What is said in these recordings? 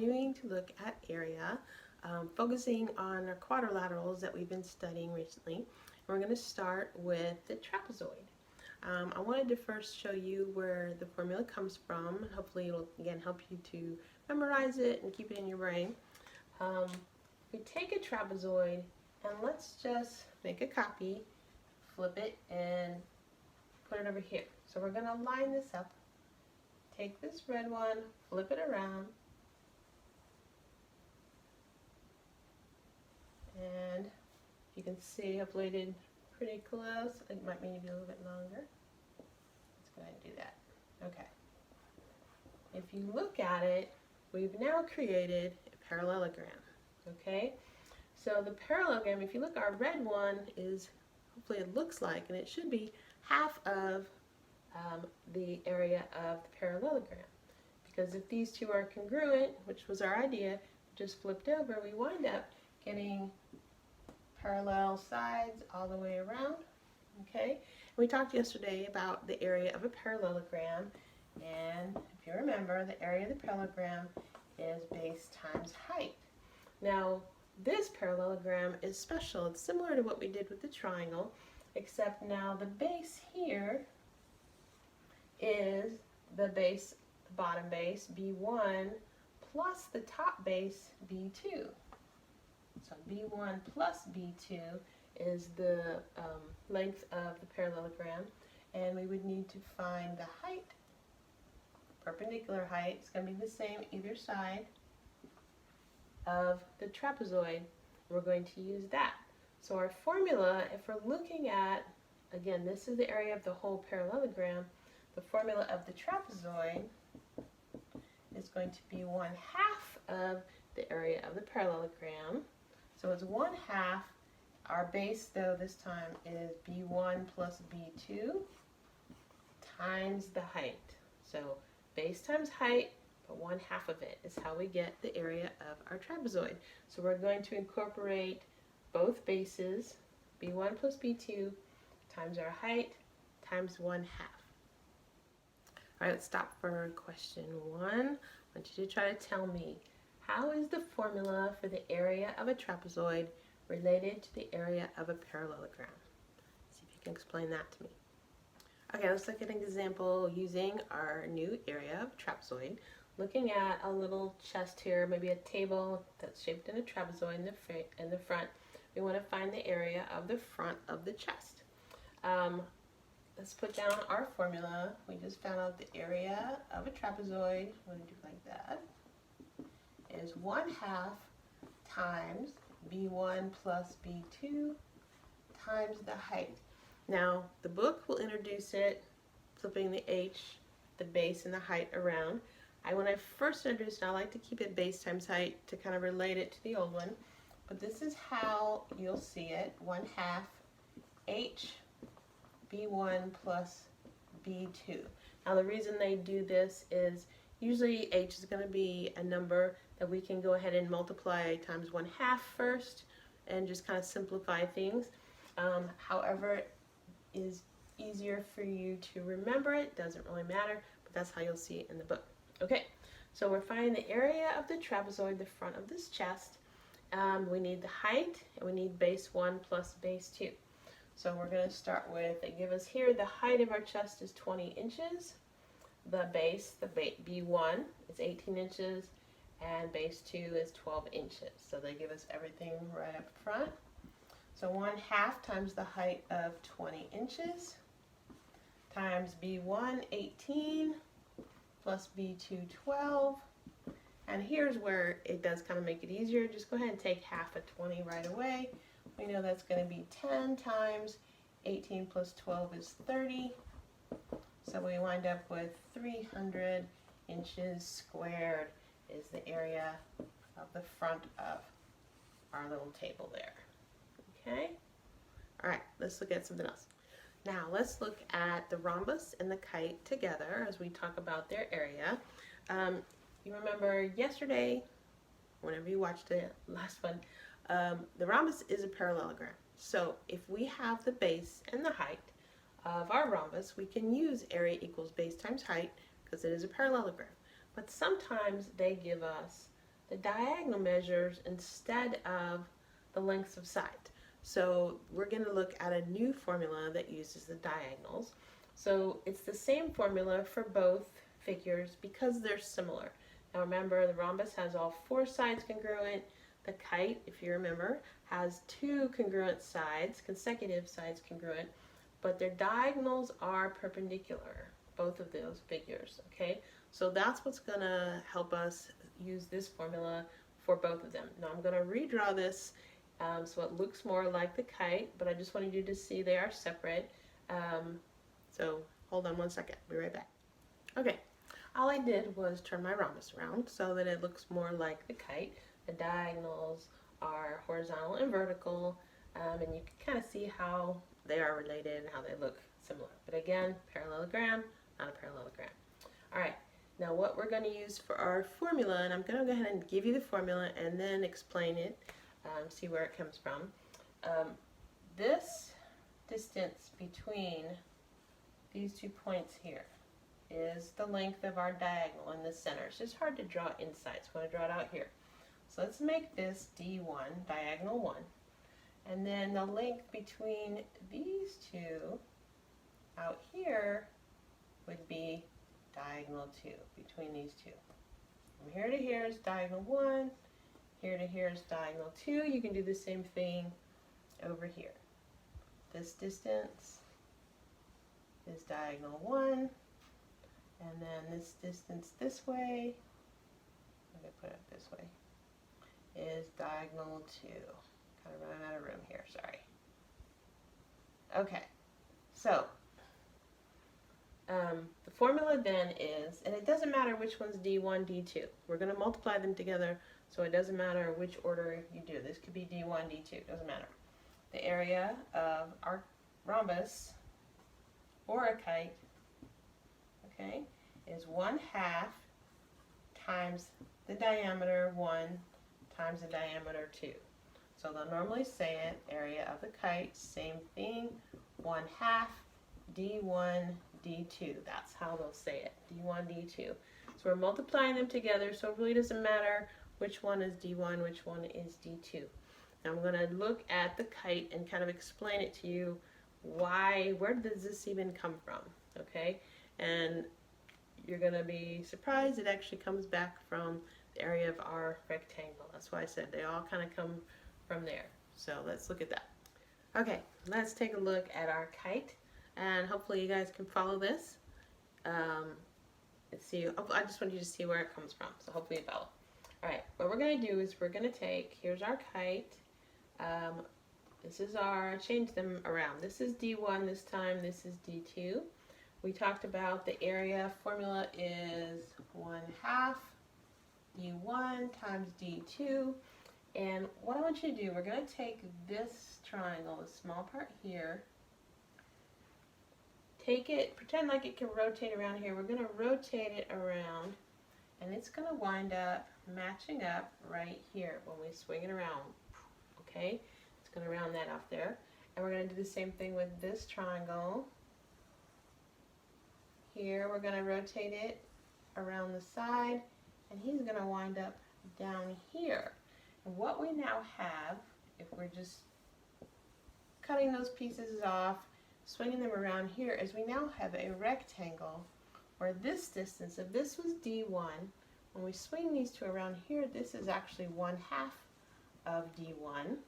continuing to look at area, focusing on our quadrilaterals that we've been studying recently. We're going to start with the trapezoid. I wanted to first show you where the formula comes from. Hopefully it'll again help you to memorize it and keep it in your brain. We take a trapezoid and let's just make a copy, flip it, and put it over here. So we're going to line this up. Take this red one, flip it around, and you can see I've laid it pretty close. It might need to be a little bit longer. Let's go ahead and do that. Okay. If you look at it, we've now created a parallelogram. Okay? So the parallelogram, if you look, our red one is, hopefully it looks like, and it should be half of the area of the parallelogram. Because if these two are congruent, which was our idea, just flipped over, we wind up getting parallel sides all the way around. Okay? We talked yesterday about the area of a parallelogram, and if you remember, the area of the parallelogram is base times height. Now, this parallelogram is special. It's similar to what we did with the triangle, except now the base here is the base, the bottom base, B1, plus the top base, B2. So B1 plus B2 is the length of the parallelogram, and we would need to find the height, perpendicular height. It's going to be the same either side of the trapezoid. We're going to use that. So our formula, if we're looking at, again, this is the area of the whole parallelogram, the formula of the trapezoid is going to be 1/2 of the area of the parallelogram. So it's 1/2. Our base, though, this time is B1 plus B2 times the height. So base times height, but 1/2 of it is how we get the area of our trapezoid. So we're going to incorporate both bases, B1 plus B2 times our height times 1/2. All right, let's stop for question 1. I want you to try to tell me, how is the formula for the area of a trapezoid related to the area of a parallelogram? See if you can explain that to me. Okay, let's look at an example using our new area of trapezoid. Looking at a little chest here, maybe a table that's shaped in a trapezoid in the front. We want to find the area of the front of the chest. Let's put down our formula. We just found out the area of a trapezoid. We're going to do it like that. Is 1/2 times B1 plus B2 times the height. Now, the book will introduce it, flipping the H, the base, and the height around. When I first introduced it, I like to keep it base times height to kind of relate it to the old one. But this is how you'll see it. 1/2 H B1 plus B2. Now, the reason they do this is usually H is going to be a number that we can go ahead and multiply times 1/2 first and just kind of simplify things. However, it is easier for you to remember it. Doesn't really matter, but that's how you'll see it in the book. Okay, so we're finding the area of the trapezoid, the front of this chest. We need the height, and we need base 1 plus base 2. So we're going to start with, they give us here, the height of our chest is 20 inches. The base, B1 is 18 inches, and base 2 is 12 inches. So they give us everything right up front. So 1/2 times the height of 20 inches times B1, 18, plus B2, 12. And here's where it does kind of make it easier. Just go ahead and take half of 20 right away. We know that's going to be 10 times 18 plus 12 is 30. So we wind up with 300 inches squared is the area of the front of our little table there. Okay? All right, let's look at something else. Now let's look at the rhombus and the kite together as we talk about their area. You remember yesterday, whenever you watched the last one, the rhombus is a parallelogram. So if we have the base and the height of our rhombus, we can use area equals base times height because it is a parallelogram. But sometimes they give us the diagonal measures instead of the lengths of sides. So we're going to look at a new formula that uses the diagonals. So it's the same formula for both figures because they're similar. Now remember, the rhombus has all four sides congruent. The kite, if you remember, has two congruent sides, consecutive sides congruent, but their diagonals are perpendicular, both of those figures, okay? So that's what's going to help us use this formula for both of them. Now I'm going to redraw this so it looks more like the kite, but I just wanted you to see they are separate. So hold on one second, be right back. Okay, all I did was turn my rhombus around so that it looks more like the kite. The diagonals are horizontal and vertical, and you can kind of see how they are related and how they look similar. But again, parallelogram, not a parallelogram. All right, now what we're going to use for our formula, and I'm going to go ahead and give you the formula and then explain it, see where it comes from. This distance between these 2 points here is the length of our diagonal in the center. It's just hard to draw inside, so I'm going to draw it out here. So let's make this D1, diagonal 1. And then the length between these two out here would be diagonal 2, between these two. From here to here is diagonal 1, here to here is diagonal 2. You can do the same thing over here. This distance is diagonal 1, and then this distance this way, I'm going to put it this way, is diagonal 2. Kind of running out of room here, sorry. Okay, so the formula then is, and it doesn't matter which one's D1, D2. We're going to multiply them together, so it doesn't matter which order you do. This could be D1, D2, doesn't matter. The area of our rhombus, or a kite, okay, is 1/2 times the diameter 1 times the diameter 2. So they'll normally say it, area of the kite, same thing, 1/2 D1, D2. That's how they'll say it, D1, D2. So we're multiplying them together, so it really doesn't matter which one is D1, which one is D2. Now I'm going to look at the kite and kind of explain it to you. Where does this even come from, okay? And you're going to be surprised it actually comes back from the area of our rectangle. That's why I said they all kind of come from there. So let's look at that. Okay, let's take a look at our kite, and hopefully you guys can follow this. Let's see, I just want you to see where it comes from, so hopefully you follow. All right, what we're going to do is we're going to take, here's our kite. This is our, change them around. This is D1 this time, this is D2. We talked about the area formula is 1/2 D1 times D2. And what I want you to do, we're going to take this triangle, the small part here, take it, pretend like it can rotate around here. We're going to rotate it around, and it's going to wind up matching up right here when we swing it around. Okay? It's going to round that off there. And we're going to do the same thing with this triangle. Here we're going to rotate it around the side, and he's going to wind up down here. And what we now have, if we're just cutting those pieces off, swinging them around here, is we now have a rectangle where this distance, if this was D1, when we swing these two around here, this is actually 1/2 of D1.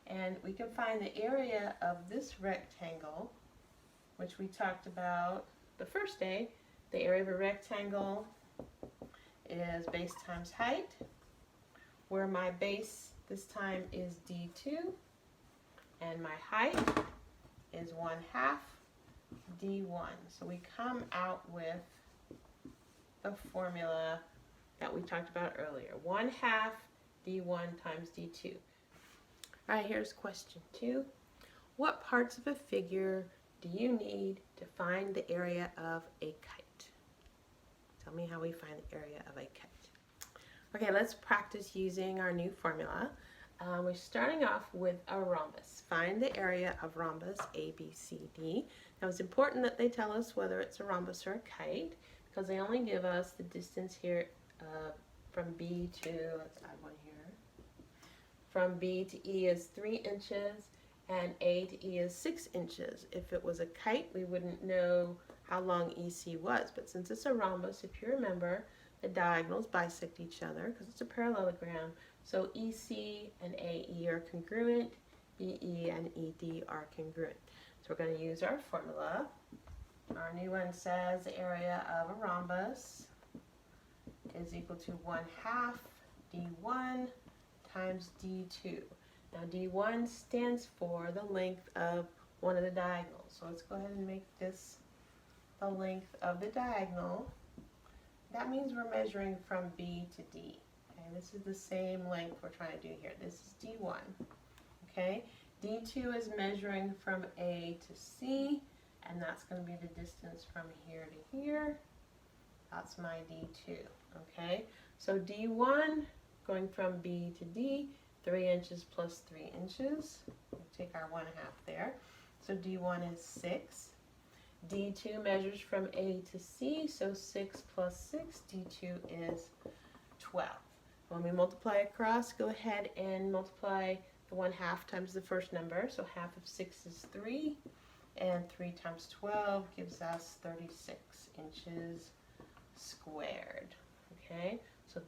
And we can find the area of this rectangle, which we talked about the first day. The area of a rectangle is base times height, where my base this time is D2, and my height is 1/2 D1. So we come out with the formula that we talked about earlier, 1/2 D1 times D2. All right, here's question 2. What parts of a figure do you need to find the area of a kite? Tell me how we find the area of a kite. Okay, let's practice using our new formula. We're starting off with a rhombus. Find the area of rhombus A, B, C, D. Now it's important that they tell us whether it's a rhombus or a kite, because they only give us the distance here from B to, let's add one here, from B to E is 3 inches, and A to E is 6 inches. If it was a kite, we wouldn't know how long EC was, but since it's a rhombus, if you remember, the diagonals bisect each other because it's a parallelogram, so EC and AE are congruent, BE and ED are congruent. So we're going to use our formula. Our new one says the area of a rhombus is equal to 1/2 D1 times D2. Now D1 stands for the length of one of the diagonals. So let's go ahead and make this the length of the diagonal. That means we're measuring from B to D. Okay, this is the same length we're trying to do here. This is D1. Okay, D2 is measuring from A to C, and that's going to be the distance from here to here. That's my D2. Okay, so D1 going from B to D, 3 inches plus 3 inches. We'll take our 1/2 there. So D1 is 6. D2 measures from A to C, so 6 plus 6, D2 is 12. When we multiply across, go ahead and multiply the 1/2 times the first number. So 1/2 of 6 is 3, and 3 times 12 gives us 36 inches squared. Okay, so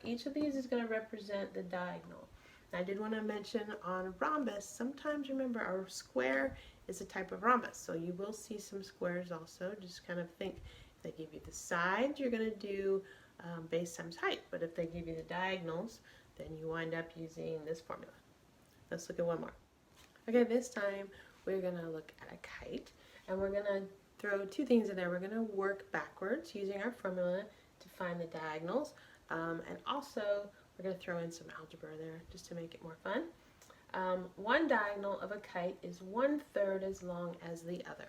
each of these is going to represent the diagonal. I did want to mention on rhombus, sometimes remember our square is a type of rhombus, so you will see some squares also. Just kind of think, if they give you the sides, you're going to do base times height, but if they give you the diagonals, then you wind up using this formula. Let's look at one more. Okay, this time we're going to look at a kite, and we're going to throw two things in there. We're going to work backwards using our formula to find the diagonals, and also we're going to throw in some algebra there just to make it more fun. One diagonal of a kite is 1/3 as long as the other.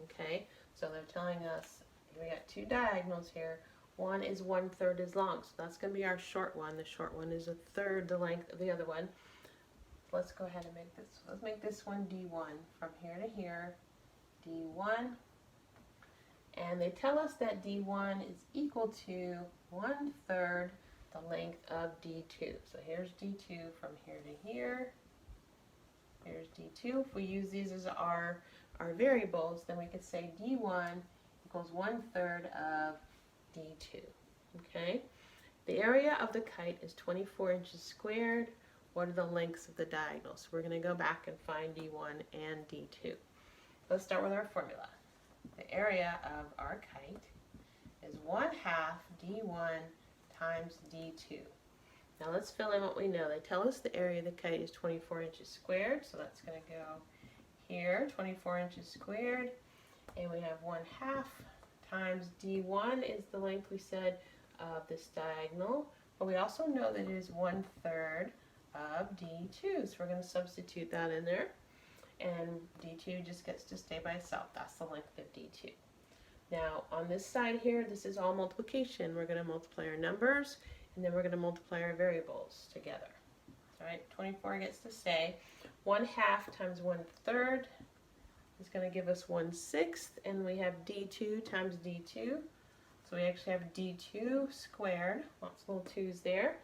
Okay, so they're telling us we got two diagonals here. One is 1/3 as long, so that's going to be our short one. The short one is 1/3 the length of the other one. Let's go ahead and make this. Let's make this one D1 from here to here. D1. And they tell us that D1 is equal to 1/3 the length of D2. So here's D2 from here to here. Here's D2. If we use these as our variables, then we could say D1 equals 1/3 of D2. Okay? The area of the kite is 24 inches squared. What are the lengths of the diagonals? So we're going to go back and find D1 and D2. Let's start with our formula. The area of our kite is 1/2 D1 times D2. Now let's fill in what we know. They tell us the area of the kite is 24 inches squared, so that's going to go here, 24 inches squared, and we have 1/2 times D1 is the length we said of this diagonal, but we also know that it is 1/3 of D2, so we're going to substitute that in there, and D2 just gets to stay by itself. That's the length of D2. Now on this side here, this is all multiplication. We're going to multiply our numbers, and then we're going to multiply our variables together. All right, 24 gets to stay. 1/2 times 1/3 is going to give us 1/6, and we have D2 times D2. So we actually have D2 squared, lots of little 2's there.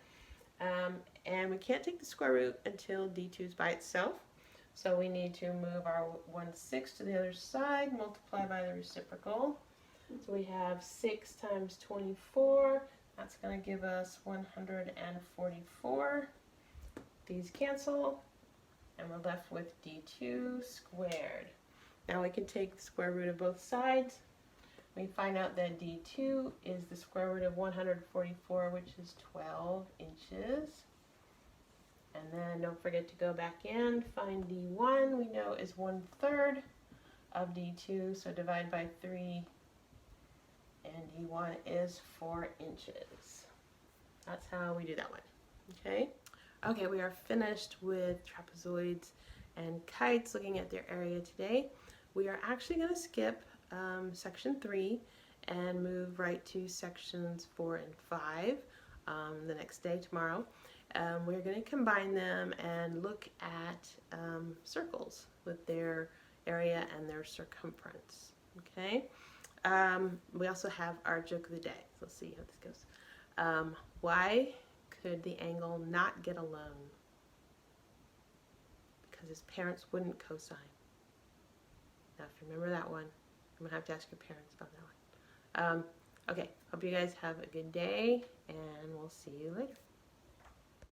And we can't take the square root until D2 is by itself. So we need to move our 1/6 to the other side, multiply by the reciprocal. So we have 6 times 24. That's going to give us 144. These cancel, and we're left with D2 squared. Now we can take the square root of both sides. We find out that D2 is the square root of 144, which is 12 inches. And then don't forget to go back in, find D1, we know is 1/3 of D2, so divide by 3, and D1 is 4 inches. That's how we do that one, okay? Okay, we are finished with trapezoids and kites, looking at their area today. We are actually going to skip section 3 and move right to sections 4 and 5 the next day, tomorrow. We're going to combine them and look at circles with their area and their circumference. Okay. We also have our joke of the day. So let's see how this goes. Why could the angle not get a loan? Because his parents wouldn't co-sign. Now, if you remember that one, I'm going to have to ask your parents about that one. Okay, hope you guys have a good day, and we'll see you later.